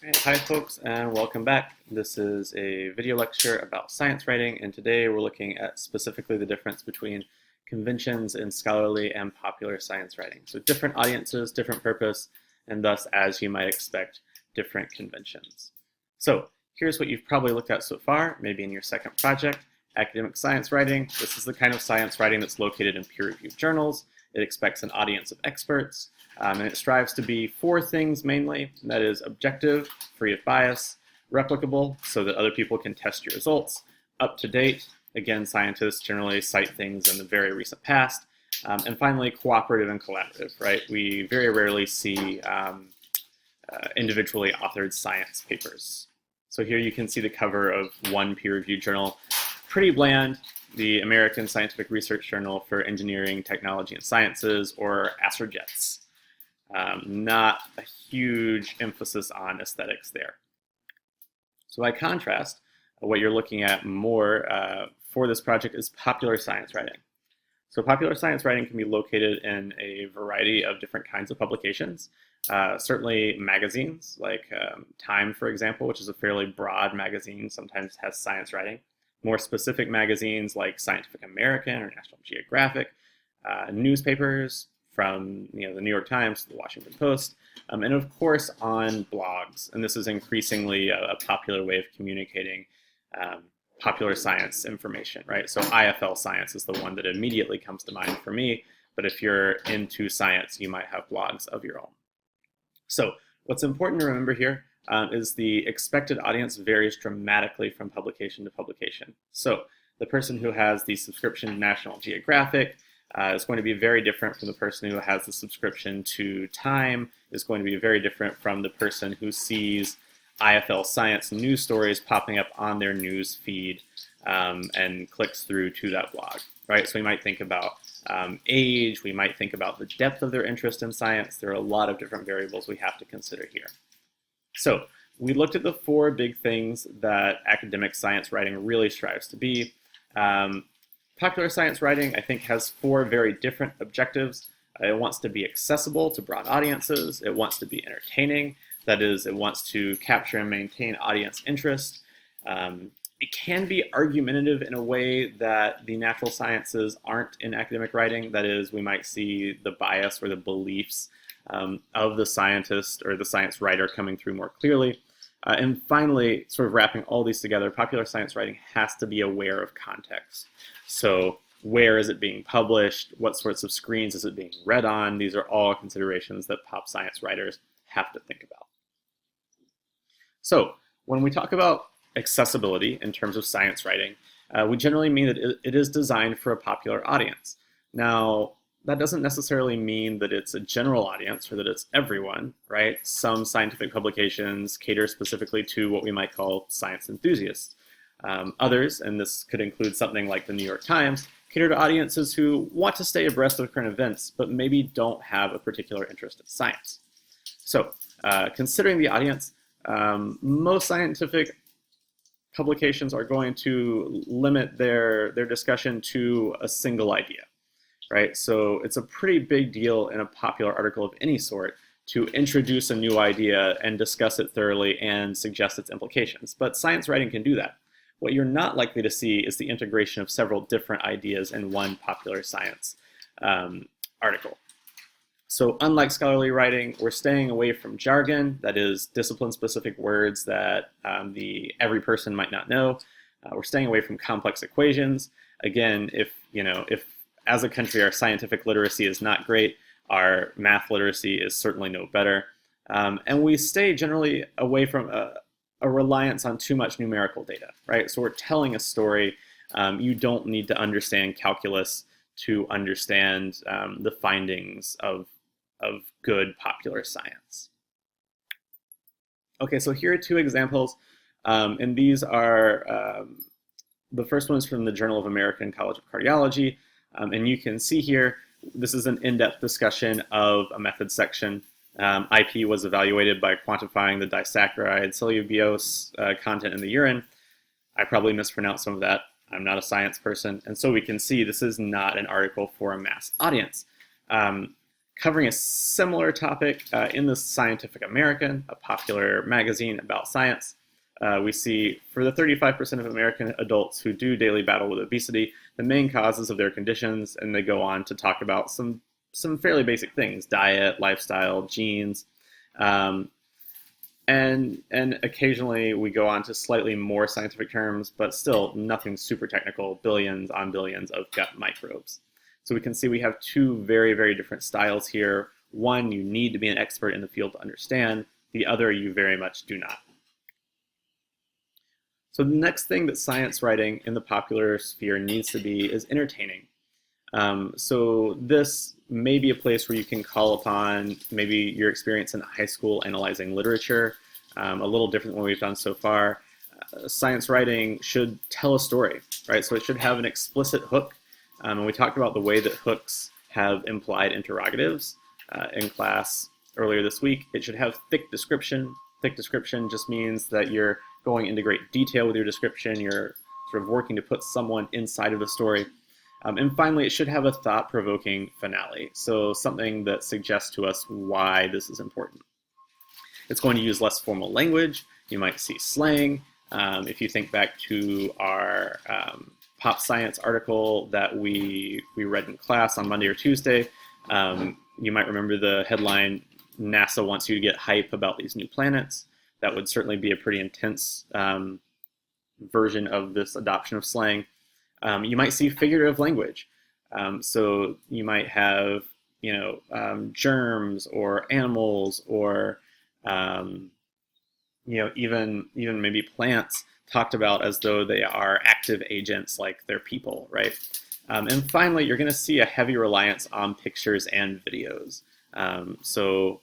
Alright, hi folks, and welcome back. This is a video lecture about science writing, and today we're looking at specifically the difference between conventions in scholarly and popular science writing. So different audiences, different purpose, and thus, as you might expect, different conventions. So here's what you've probably looked at so far, maybe in your second project, academic science writing. This is the kind of science writing that's located in peer-reviewed journals. It expects an audience of experts. And it strives to be four things mainly, and that is objective, free of bias, replicable, so that other people can test your results, up to date, again, scientists generally cite things in the very recent past, and finally, cooperative and collaborative, right? We very rarely see individually authored science papers. So here you can see the cover of one peer-reviewed journal, pretty bland, the American Scientific Research Journal for Engineering, Technology, and Sciences, or ASRJETS. Not a huge emphasis on aesthetics there. So by contrast, what you're looking at more for this project is popular science writing. So popular science writing can be located in a variety of different kinds of publications. Certainly magazines, like Time, for example, which is a fairly broad magazine, sometimes has science writing. More specific magazines like Scientific American or National Geographic, newspapers, from the New York Times to the Washington Post, and of course on blogs. And this is increasingly a popular way of communicating popular science information, right? So IFL Science is the one that immediately comes to mind for me, but if you're into science, you might have blogs of your own. So what's important to remember here is the expected audience varies dramatically from publication to publication. So the person who has the subscription to National Geographic is going to be very different from the person who has the subscription to Time, is going to be very different from the person who sees IFL Science news stories popping up on their news feed and clicks through to that blog, right? So we might think about age, we might think about the depth of their interest in science. There are a lot of different variables we have to consider here. So we looked at the four big things that academic science writing really strives to be. Popular science writing, I think, has four very different objectives. It wants to be accessible to broad audiences. It wants to be entertaining. That is, it wants to capture and maintain audience interest. It can be argumentative in a way that the natural sciences aren't in academic writing. That is, we might see the bias or the beliefs of the scientist or the science writer coming through more clearly. And finally, sort of wrapping all these together, popular science writing has to be aware of context. So where is it being published? What sorts of screens is it being read on? These are all considerations that pop science writers have to think about. So when we talk about accessibility in terms of science writing, we generally mean that it is designed for a popular audience. Now, that doesn't necessarily mean that it's a general audience or that it's everyone, right? Some scientific publications cater specifically to what we might call science enthusiasts. Others, and this could include something like the New York Times, cater to audiences who want to stay abreast of current events, but maybe don't have a particular interest in science. So, considering the audience, most scientific publications are going to limit their discussion to a single idea, right? So it's a pretty big deal in a popular article of any sort to introduce a new idea and discuss it thoroughly and suggest its implications. But science writing can do that. What you're not likely to see is the integration of several different ideas in one popular science article. So unlike scholarly writing, we're staying away from jargon, that is discipline-specific words that every person might not know. We're staying away from complex equations. Again, if as a country our scientific literacy is not great, our math literacy is certainly no better. And we stay generally away from a reliance on too much numerical data, right? So we're telling a story. You don't need to understand calculus to understand the findings of good popular science. Okay, so here are two examples, and these are, the first one is from the Journal of American College of Cardiology, and you can see here, this is an in-depth discussion of a method section. IP was evaluated by quantifying the disaccharide cellulose content in the urine. I probably mispronounced some of that. I'm not a science person. And so we can see this is not an article for a mass audience. Covering a similar topic in the Scientific American, a popular magazine about science, we see for the 35% of American adults who do daily battle with obesity, the main causes of their conditions, and they go on to talk about some fairly basic things: diet, lifestyle, genes, and occasionally we go on to slightly more scientific terms, but still nothing super technical, billions on billions of gut microbes. So we can see we have two very, very different styles here. One you need to be an expert in the field to understand. The other you very much do not. So the next thing that science writing in the popular sphere needs to be is entertaining. So this may be a place where you can call upon maybe your experience in high school analyzing literature, a little different than what we've done so far. Science writing should tell a story, right? So it should have an explicit hook. And we talked about the way that hooks have implied interrogatives in class earlier this week. It should have thick description. Thick description just means that you're going into great detail with your description. You're sort of working to put someone inside of the story. And finally, it should have a thought-provoking finale, so something that suggests to us why this is important. It's going to use less formal language. You might see slang. If you think back to our Pop Science article that we read in class on Monday or Tuesday, you might remember the headline, "NASA wants you to get hype about these new planets." That would certainly be a pretty intense version of this adoption of slang. You might see figurative language. So you might have, germs or animals or, even maybe plants talked about as though they are active agents like they're people, right? And finally, you're going to see a heavy reliance on pictures and videos. So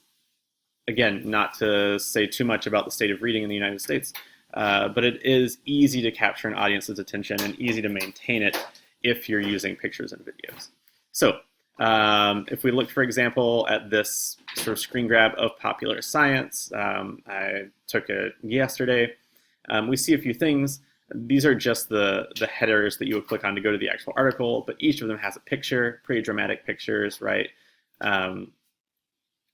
again, not to say too much about the state of reading in the United States, but it is easy to capture an audience's attention and easy to maintain it if you're using pictures and videos. So if we look, for example, at this sort of screen grab of Popular Science, I took it yesterday, we see a few things. These are just the headers that you would click on to go to the actual article, but each of them has a picture, pretty dramatic pictures, right?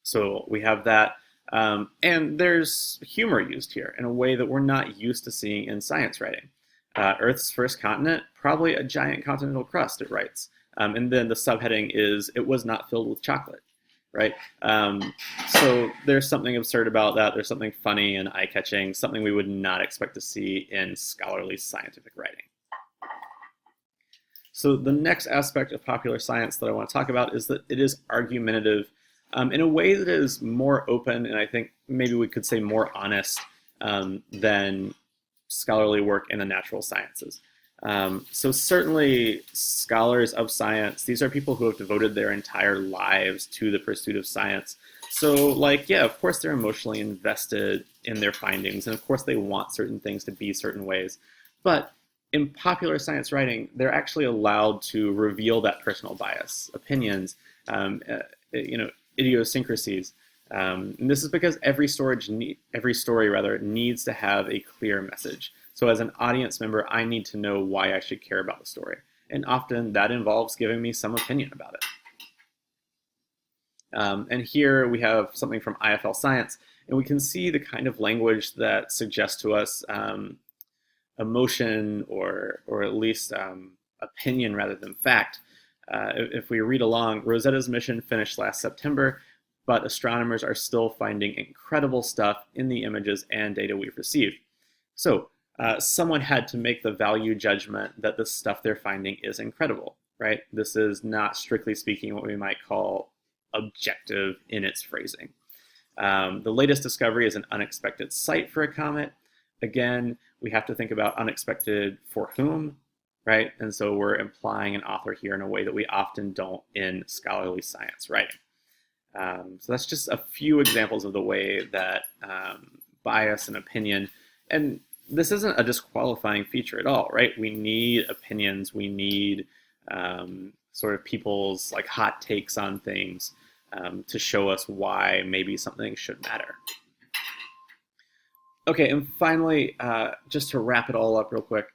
So we have that. And there's humor used here in a way that we're not used to seeing in science writing. Earth's first continent, probably a giant continental crust, it writes. And then the subheading is, "It was not filled with chocolate," right? So there's something absurd about that. There's something funny and eye-catching, something we would not expect to see in scholarly scientific writing. So the next aspect of popular science that I want to talk about is that it is argumentative in a way that is more open, and I think maybe we could say more honest than scholarly work in the natural sciences. So certainly scholars of science, these are people who have devoted their entire lives to the pursuit of science. So yeah, of course they're emotionally invested in their findings, and of course they want certain things to be certain ways. But in popular science writing, they're actually allowed to reveal that personal bias, opinions, idiosyncrasies. And this is because every story needs to have a clear message. So as an audience member, I need to know why I should care about the story. And often that involves giving me some opinion about it. And here we have something from IFL Science, and we can see the kind of language that suggests to us emotion or at least opinion rather than fact. If we read along, Rosetta's mission finished last September, but astronomers are still finding incredible stuff in the images and data we've received. So someone had to make the value judgment that the stuff they're finding is incredible, right? This is not, strictly speaking, what we might call objective in its phrasing. The latest discovery is an unexpected site for a comet. Again, we have to think about unexpected for whom, right? And so we're implying an author here in a way that we often don't in scholarly science writing. So that's just a few examples of the way that bias and opinion, and this isn't a disqualifying feature at all, right? We need opinions, we need sort of people's hot takes on things to show us why maybe something should matter. Okay, and finally, just to wrap it all up real quick,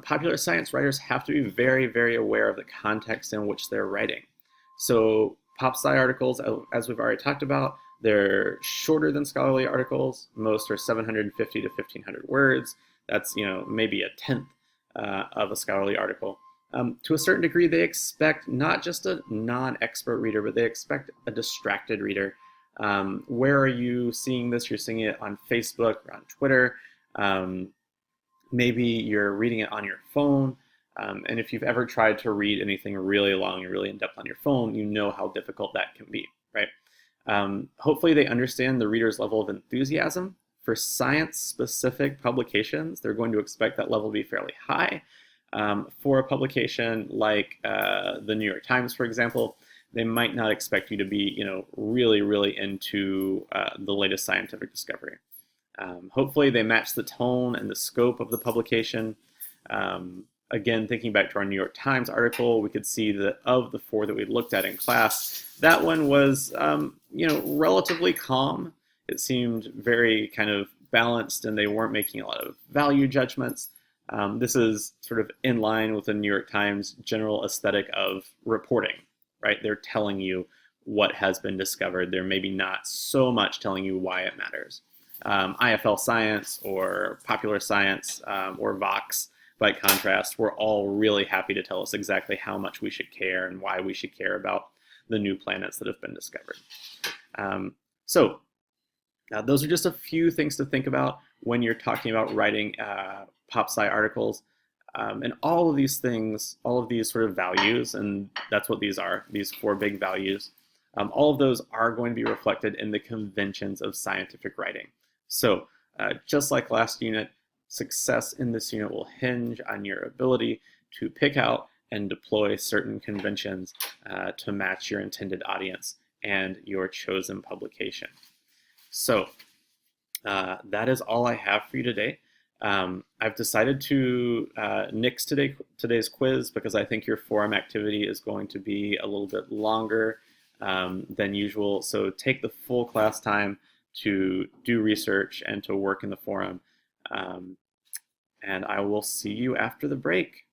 popular science writers have to be very, very aware of the context in which they're writing. So PopSci articles, as we've already talked about, they're shorter than scholarly articles. Most are 750 to 1,500 words. That's maybe a tenth of a scholarly article. To a certain degree, they expect not just a non-expert reader, but they expect a distracted reader. Where are you seeing this? You're seeing it on Facebook or on Twitter. Maybe you're reading it on your phone. And if you've ever tried to read anything really long and really in-depth on your phone, you know how difficult that can be, right? Hopefully they understand the reader's level of enthusiasm. For science-specific publications, they're going to expect that level to be fairly high. For a publication like the New York Times, for example, they might not expect you to be, really, really into the latest scientific discovery. Hopefully they match the tone and the scope of the publication. Again, thinking back to our New York Times article, we could see that of the 4 that we looked at in class, that one was, relatively calm. It seemed very kind of balanced, and they weren't making a lot of value judgments. This is sort of in line with the New York Times general aesthetic of reporting, right? They're telling you what has been discovered. They're maybe not so much telling you why it matters. IFL Science or Popular Science or Vox, by contrast, we're all really happy to tell us exactly how much we should care and why we should care about the new planets that have been discovered. So those are just a few things to think about when you're talking about writing PopSci articles. And all of these things, all of these sort of values, and that's what these are, these 4 big values, all of those are going to be reflected in the conventions of scientific writing. So just like last unit, success in this unit will hinge on your ability to pick out and deploy certain conventions to match your intended audience and your chosen publication. So that is all I have for you today. I've decided to nix today's quiz because I think your forum activity is going to be a little bit longer than usual. So take the full class time to do research and to work in the forum. And I will see you after the break.